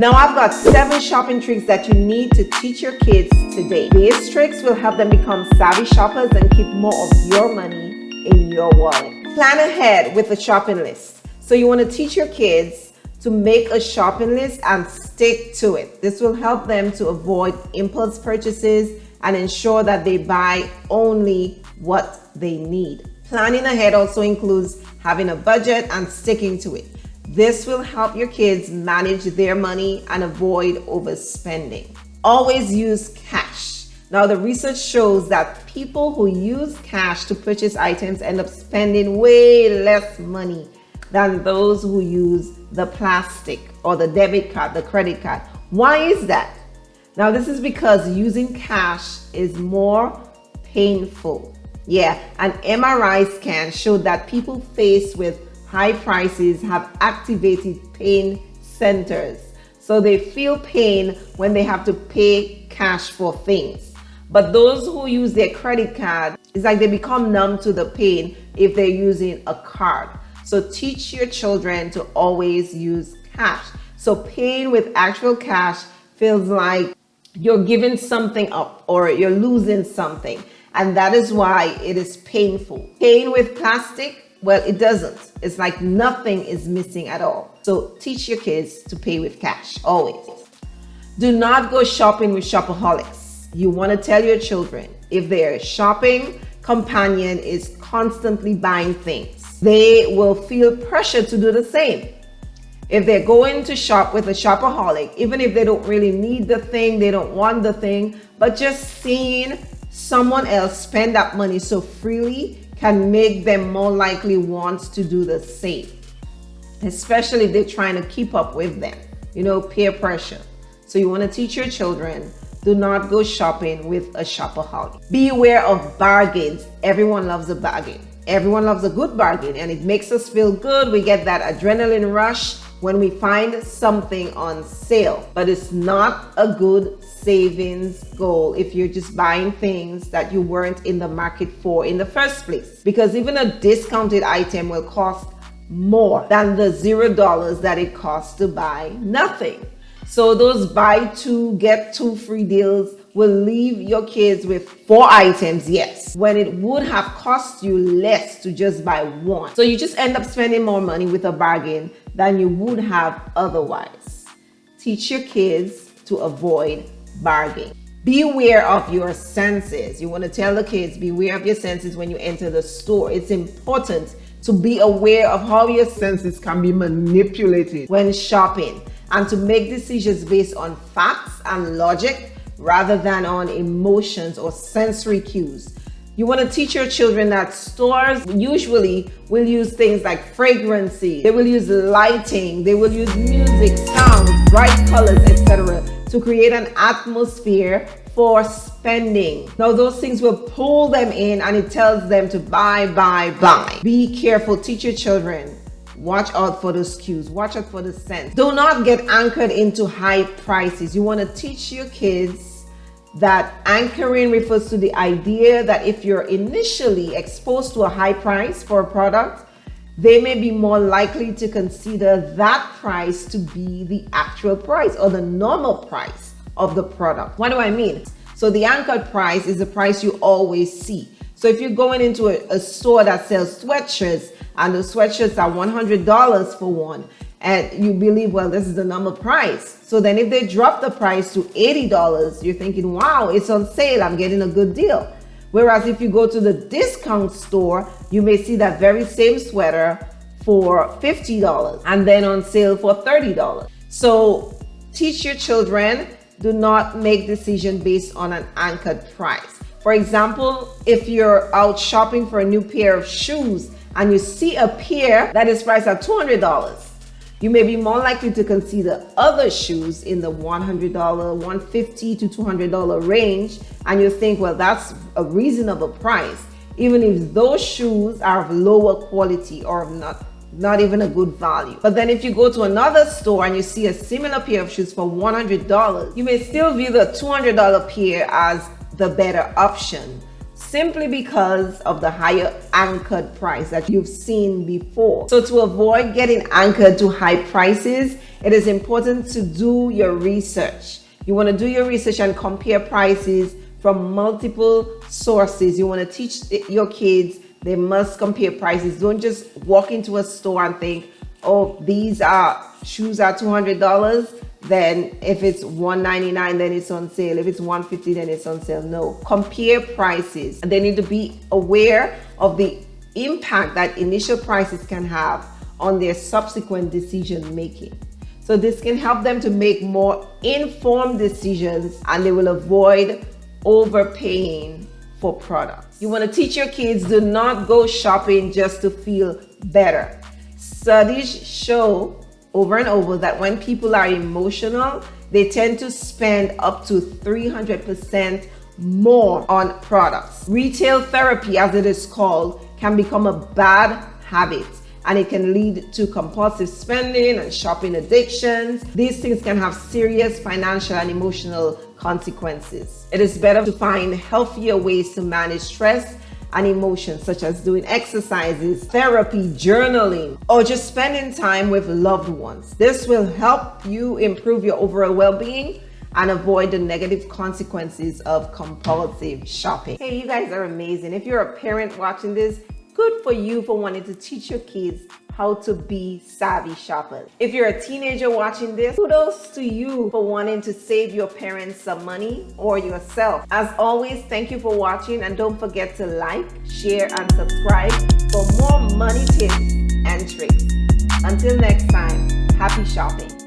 Now I've got 7 shopping tricks that you need to teach your kids today. These tricks will help them become savvy shoppers and keep more of your money in your wallet. Plan ahead with a shopping list. So you want to teach your kids to make a shopping list and stick to it. This will help them to avoid impulse purchases and ensure that they buy only what they need. Planning ahead also includes having a budget and sticking to it. This will help your kids manage their money and avoid overspending. Always use cash. Now, the research shows that people who use cash to purchase items end up spending way less money than those who use the plastic or the debit card, the credit card. Why is that? Now, this is because using cash is more painful. Yeah, an MRI scan showed that people faced with high prices have activated pain centers. So they feel pain when they have to pay cash for things. But those who use their credit card, it's like they become numb to the pain if they're using a card. So teach your children to always use cash. So paying with actual cash feels like you're giving something up or you're losing something. And that is why it is painful. Paying with plastic, well, it doesn't. It's like nothing is missing at all. So teach your kids to pay with cash, always. Do not go shopping with shopaholics. You want to tell your children if their shopping companion is constantly buying things, they will feel pressure to do the same. If they're going to shop with a shopaholic, even if they don't really need the thing, they don't want the thing, but just seeing someone else spend that money so freely can make them more likely want to do the same, especially if they're trying to keep up with them, peer pressure. So you want to teach your children, do not go shopping with a shopaholic. Beware of bargains. Everyone loves a bargain. Everyone loves a good bargain, and it makes us feel good. We get that adrenaline rush when we find something on sale, but it's not a good savings goal if you're just buying things that you weren't in the market for in the first place, because even a discounted item will cost more than the $0 that it costs to buy nothing. So those buy 2 get 2 free deals will leave your kids with 4 items, yes, when it would have cost you less to just buy 1. So you just end up spending more money with a bargain than you would have otherwise. Teach your kids to avoid bargain. Beware of your senses. You want to tell the kids, beware of your senses when you enter the store. It's important to be aware of how your senses can be manipulated when shopping and to make decisions based on facts and logic rather than on emotions or sensory cues. You want to teach your children that stores usually will use things like fragrances, they will use lighting, they will use music, sounds, bright colors, etc. to create an atmosphere for spending. Now those things will pull them in and it tells them to buy, buy, buy. Be careful, teach your children. Watch out for those cues, watch out for the scent. Do not get anchored into high prices. You want to teach your kids that anchoring refers to the idea that if you're initially exposed to a high price for a product, they may be more likely to consider that price to be the actual price or the normal price of the product. What do I mean? So the anchored price is the price you always see. So if you're going into a store that sells sweatshirts and the sweatshirts are $100 for one, and you believe, well, this is the normal price. So then if they drop the price to $80, you're thinking, wow, it's on sale, I'm getting a good deal. Whereas if you go to the discount store, you may see that very same sweater for $50 and then on sale for $30. So teach your children, do not make decisions based on an anchored price. For example, if you're out shopping for a new pair of shoes and you see a pair that is priced at $200, you may be more likely to consider other shoes in the $100, $150 to $200 range, and you think, well, that's a reasonable price, even if those shoes are of lower quality or not even a good value. But then if you go to another store and you see a similar pair of shoes for $100, you may still view the $200 pair as the better option, simply because of the higher anchored price that you've seen before. So to avoid getting anchored to high prices, it is important to do your research. You want to do your research and compare prices from multiple sources. You want to teach your kids they must compare prices. Don't just walk into a store and think, oh, these shoes are $200. Then if it's $199, then it's on sale. If it's $150, then it's on sale. No, compare prices. And they need to be aware of the impact that initial prices can have on their subsequent decision making. So this can help them to make more informed decisions, and they will avoid overpaying for products. You want to teach your kids, do not go shopping just to feel better. Studies show over and over that when people are emotional, they tend to spend up to 300% more on products. Retail therapy, as it is called, can become a bad habit, and it can lead to compulsive spending and shopping addictions. These things can have serious financial and emotional consequences. It is better to find healthier ways to manage stress and emotions, such as doing exercises, therapy, journaling, or just spending time with loved ones. This will help you improve your overall well-being and avoid the negative consequences of compulsive shopping. Hey, you guys are amazing. If you're a parent watching this, good for you for wanting to teach your kids how to be savvy shoppers. If you're a teenager watching this, kudos to you for wanting to save your parents some money or yourself. As always, thank you for watching, and don't forget to like, share, and subscribe for more money tips and tricks. Until next time, happy shopping.